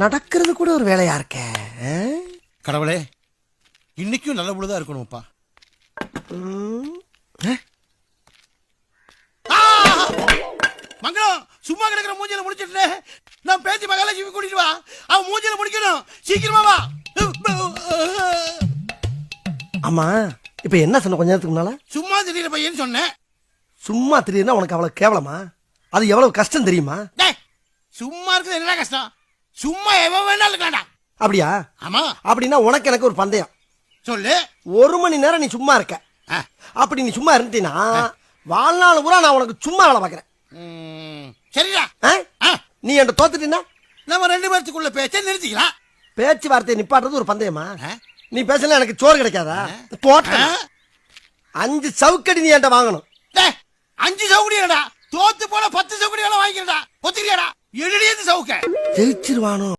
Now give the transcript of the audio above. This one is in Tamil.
நடக்கிறது கூட ஒரு வேலையா இருக்க. கடவுளே, இன்னைக்கும் நல்ல பொழுதா இருக்கணும்ப்பா. மங்களம், சும்மா கிடக்கிற மூஞ்சில முடிச்சிட்டு நான் பேசி மகாலட்சுமி கூட்டிட்டு வா. அவன் மூஞ்சில முடிக்கணும், சீக்கிரமா வா. ஆமா, இப்ப என்ன சொன்ன கொஞ்ச நேரத்துக்கு முன்னால? சும்மா திடீர் பையன் சொன்னேன். சும்மா திடீர்னா உனக்கு அவ்வளவு கேவலமா? அது எவ்வளவு கஷ்டம் தெரியுமா? சும்மா இருக்குது என்ன கஷ்டம்? சும்மா எவன் வேணாலும் இருக்கலாம்டா. அப்படியா? ஆமா. அப்படின்னா உனக்கு எனக்கு ஒரு பந்தயம். சொல்லு. 1 மணி நேரம் நீ சும்மா இருக்க. அப்படி நீ சும்மா இருந்தீனா வாழ்நாள் பூரா நான் உனக்கு சும்மா வேலை பார்க்கறேன். சரிடா. நீ என்கிட்ட தோத்துட்டீன்னா நம்ம 2 பேர்த்துக்குள்ள பேச்சை நிறுத்திக்கலாம். பேச்சுவார்த்தையை நிப்பாட்டுறது ஒரு பந்தயமா? நீ பேசல எனக்கு சோறு கிடைக்காதா? போட்ட 5 சவுக்கடி நீ என்கிட்ட வாங்கணும். 5 சவுக்கடியாடா? தோத்து போல 10 சவுக்கடி வேலை வாங்கிக்கிறடா. ஒத்துக்கிறியாடா? 7 சவுக்க ஜெயிச்சிருவானோ?